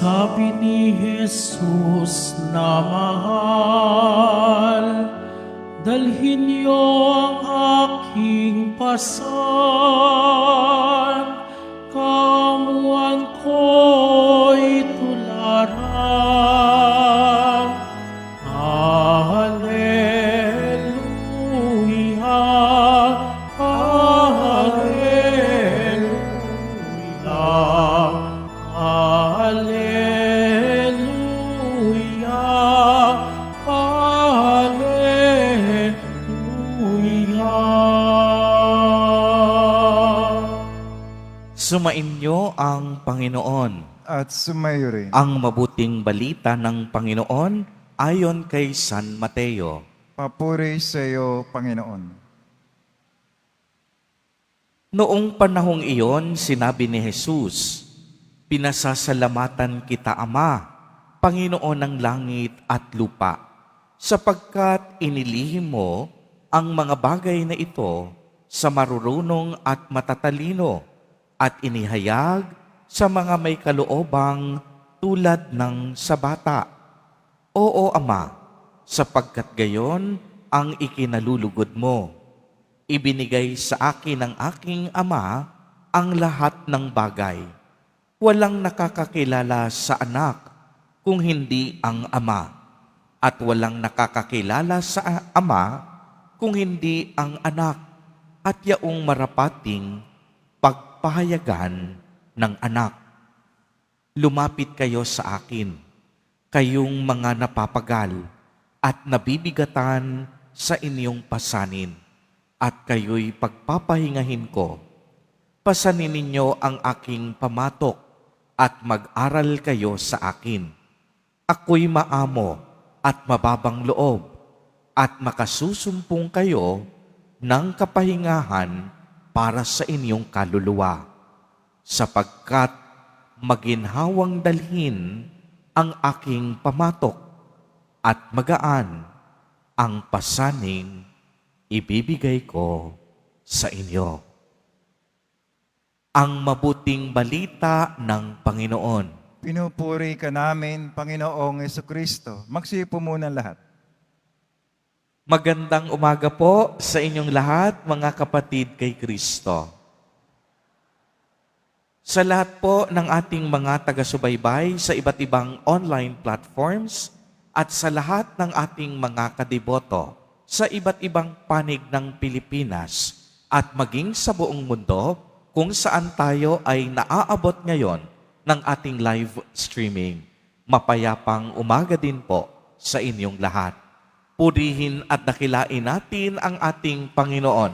Sabi ni Jesus na mahal, dalhin niyo ang aking pasan, kamuan ko'y tularan. Alleluia, Alleluia, Alleluia. Sumainyo ang Panginoon. At sumayo rin. Ang mabuting balita ng Panginoon ayon kay San Mateo. Papuri sa iyo, Panginoon. Noong panahong iyon, sinabi ni Jesus, "Pinasasalamatan kita, Ama, Panginoon ng langit at lupa, sapagkat inilihim mo ang mga bagay na ito sa marurunong at matatalino at inihayag sa mga may kaloobang tulad ng sa bata. Oo, Ama, sapagkat gayon ang ikinalulugod mo. Ibinigay sa akin ng aking Ama ang lahat ng bagay. Walang nakakakilala sa anak kung hindi ang Ama, at walang nakakakilala sa Ama kung hindi ang anak, at yaong marapating pagpahayagan ng anak. Lumapit kayo sa akin, kayong mga napapagal at nabibigatan sa inyong pasanin, at kayo'y pagpapahingahin ko. Pasanin ninyo ang aking pamatok at mag-aral kayo sa akin. Ako'y maamo at mababang loob, at makasusumpong kayo ng kapahingahan para sa inyong kaluluwa, sapagkat maginhawang dalhin ang aking pamatok at magaan ang pasaning ibibigay ko sa inyo." Ang mabuting balita ng Panginoon. Pinupuri ka namin, Panginoong Jesucristo. Magsipo muna lahat. Magandang umaga po sa inyong lahat, mga kapatid kay Kristo. Sa lahat po ng ating mga taga-subaybay sa iba't ibang online platforms at sa lahat ng ating mga kadiboto sa iba't ibang panig ng Pilipinas at maging sa buong mundo kung saan tayo ay naaabot ngayon ng ating live streaming. Mapayapang umaga din po sa inyong lahat. Purihin at dakilain natin ang ating Panginoon,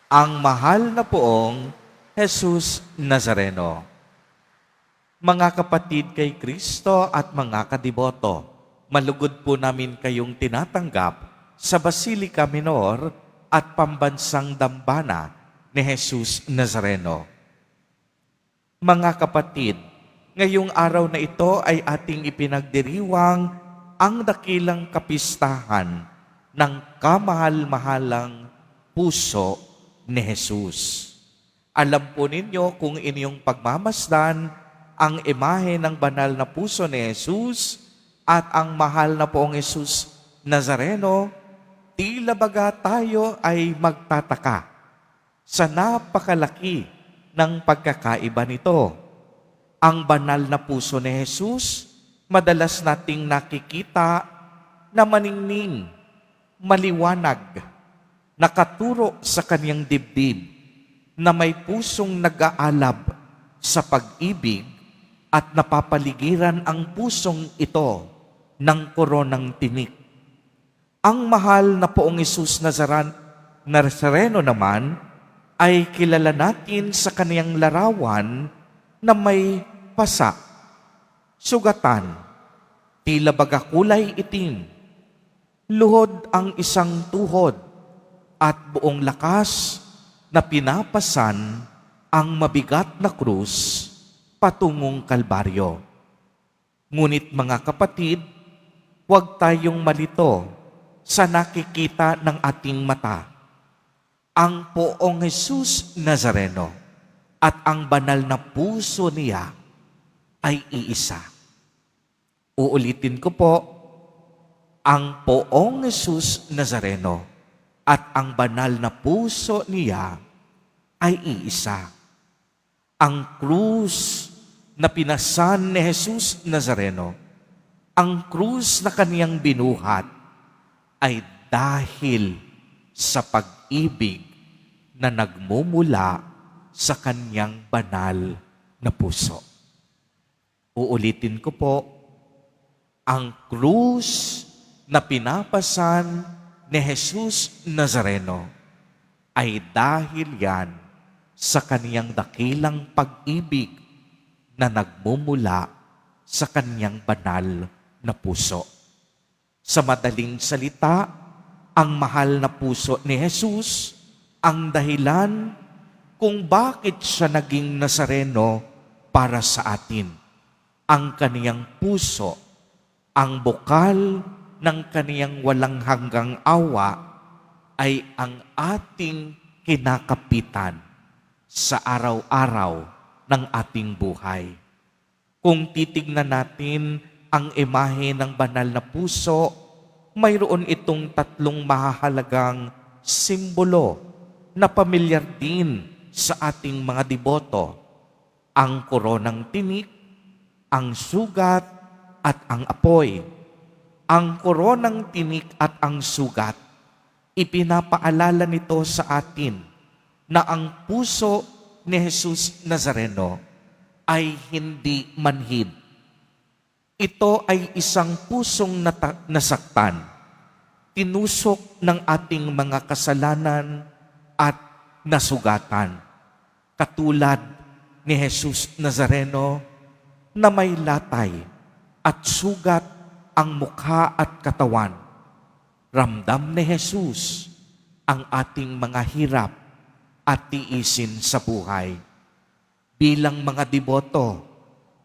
ang mahal na poong Jesus Nazareno. Mga kapatid kay Kristo at mga kadiboto, malugod po namin kayong tinatanggap sa Basilica Minor at Pambansang Dambana ni Jesus Nazareno. Mga kapatid, ngayong araw na ito ay ating ipinagdiriwang ang dakilang kapistahan ng kamahal-mahalang puso ni Jesus. Alam po ninyo kung inyong pagmamasdan ang imahe ng banal na puso ni Jesus at ang mahal na poong Jesus Nazareno, tila baga tayo ay magtataka sa napakalaki ng pagkakaiba nito. Ang banal na puso ni Jesus, madalas nating nakikita na maningning, maliwanag, nakaturo sa kanyang dibdib, na may pusong nag-aalab sa pag-ibig at napapaligiran ang pusong ito ng koronang tinik. Ang mahal na poong Jesus Nazareno naman ay kilala natin sa kaniyang larawan na may pasa, sugatan, tila baga kulay itim, luhod ang isang tuhod, at buong lakas na pinapasan ang mabigat na krus patungong Kalbaryo. Ngunit mga kapatid, huwag tayong malito sa nakikita ng ating mata. Ang Poong Jesus Nazareno at ang banal na puso niya ay iisa. Uulitin ko po, ang Poong Jesus Nazareno at ang banal na puso niya ay iisa. Ang krus na pinasan ni Jesus Nazareno, ang krus na kaniyang binuhat, ay dahil sa pag-ibig na nagmumula sa kaniyang banal na puso. Uulitin ko po, ang krus na pinapasan ni Jesus Nazareno ay dahil yan sa kaniyang dakilang pag-ibig na nagmumula sa kaniyang banal na puso. Sa madaling salita, ang mahal na puso ni Jesus ang dahilan kung bakit siya naging Nazareno para sa atin. Ang kaniyang puso, ang bukal ng kaniyang walang hanggang awa ay ang ating kinakapitan sa araw-araw ng ating buhay. Kung titignan natin ang imahe ng banal na puso, mayroon itong tatlong mahahalagang simbolo na pamilyar din sa ating mga deboto. Ang koronang tinik, ang sugat, at ang apoy. Ang koronang tinik at ang sugat, ipinapaalala nito sa atin na ang puso ni Jesus Nazareno ay hindi manhid. Ito ay isang pusong nasaktan, tinusok ng ating mga kasalanan at nasugatan. Katulad ni Jesus Nazareno na may latay at sugat ang mukha at katawan. Ramdam ni Jesus ang ating mga hirap at tiisin sa buhay. Bilang mga deboto,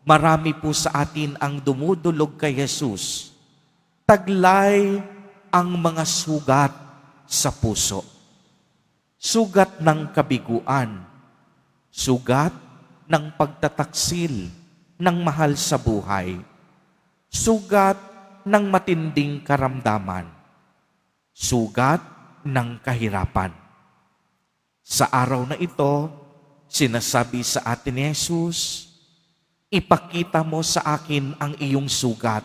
marami po sa atin ang dumudulog kay Jesus. Taglay ang mga sugat sa puso. Sugat ng kabiguan, sugat ng pagtataksil ng mahal sa buhay, sugat ng matinding karamdaman, sugat ng kahirapan. Sa araw na ito, sinasabi sa atin ni Jesus, ipakita mo sa akin ang iyong sugat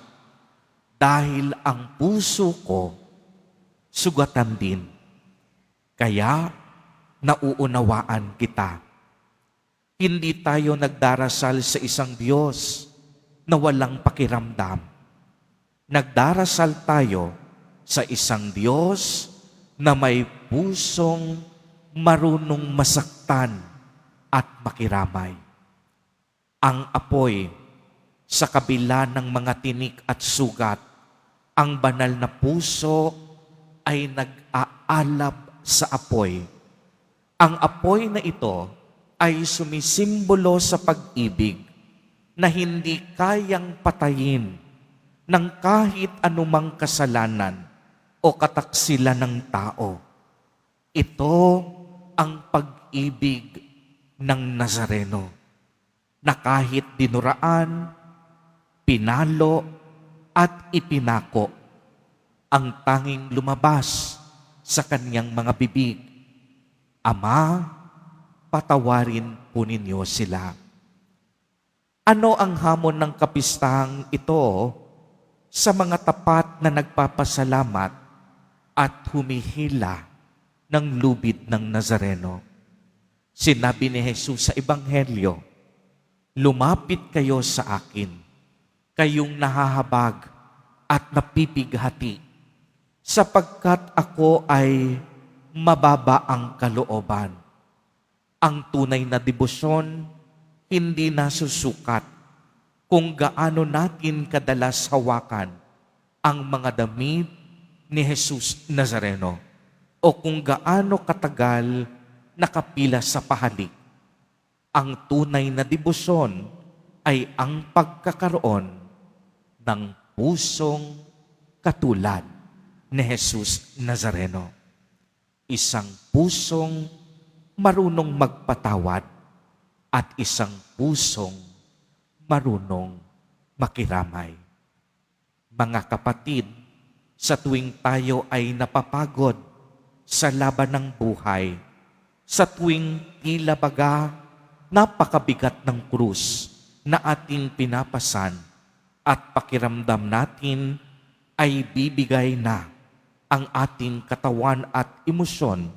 dahil ang puso ko sugatan din. Kaya nauunawaan kita. Hindi tayo nagdarasal sa isang Diyos na walang pakiramdam. Nagdarasal tayo sa isang Diyos na may pusong marunong masaktan at makiramay. Ang apoy sa kabila ng mga tinik at sugat, ang banal na puso ay nag-aalab sa apoy. Ang apoy na ito ay sumisimbolo sa pag-ibig na hindi kayang patayin ng kahit anumang kasalanan o kataksilan ng tao. Ito ang pag-ibig ng Nazareno na kahit dinuraan, pinalo at ipinako, ang tanging lumabas sa kaniyang mga bibig, Ama, patawarin po ninyo sila. Ano ang hamon ng kapistahang ito sa mga tapat na nagpapasalamat at humihila ng lubid ng Nazareno? Sinabi ni Jesus sa Ebanghelyo, lumapit kayo sa akin, kayong nahahabag at napipighati, sapagkat ako ay mababa ang kalooban. Ang tunay na debosyon hindi nasusukat kung gaano natin kadalas hawakan ang mga damit ni Jesus Nazareno. o kung gaano katagal nakapila sa pahalik. Ang tunay na debosyon ay ang pagkakaroon ng pusong katulad ni Jesus Nazareno. Isang pusong marunong magpatawad at isang pusong marunong makiramay. Mga kapatid, sa tuwing tayo ay napapagod sa laban ng buhay, sa tuwing tila baga napakabigat ng krus na ating pinapasan at pakiramdam natin ay bibigay na ang ating katawan at emosyon,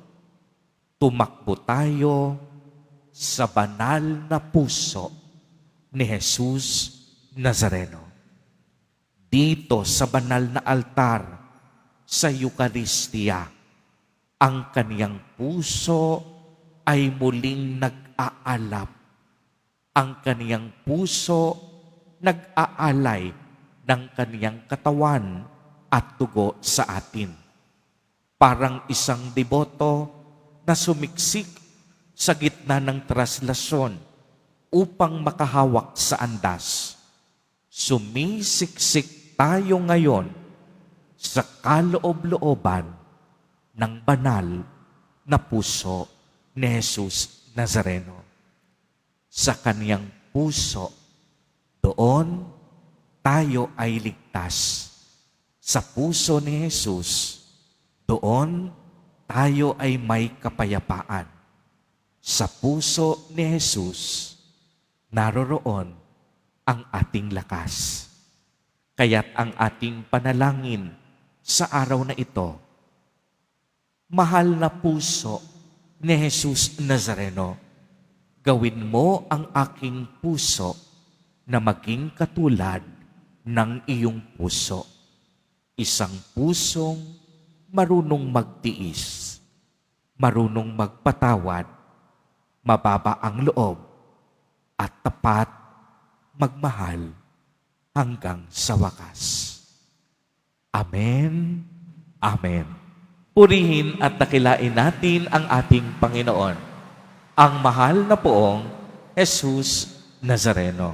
tumakbo tayo sa banal na puso ni Jesus Nazareno. Dito sa banal na altar sa Eucharistia, ang kaniyang puso ay muling nag-aalap. Ang kaniyang puso nag-aalay ng kaniyang katawan at dugo sa atin. Parang isang deboto na sumiksik sa gitna ng traslasyon upang makahawak sa andas. Sumisiksik tayo ngayon sa kaloob-looban ng banal na puso ni Jesus Nazareno. Sa kaniyang puso, doon tayo ay ligtas. Sa puso ni Jesus, doon tayo ay may kapayapaan. Sa puso ni Jesus, naroroon ang ating lakas. Kaya't ang ating panalangin sa araw na ito, mahal na puso ni Jesus Nazareno, gawin mo ang aking puso na maging katulad ng iyong puso. Isang pusong marunong magtiis, marunong magpatawad, mababa ang loob, at tapat magmahal hanggang sa wakas. Amen. Amen. Purihin at dakilain natin ang ating Panginoon, ang mahal na poong Jesus Nazareno.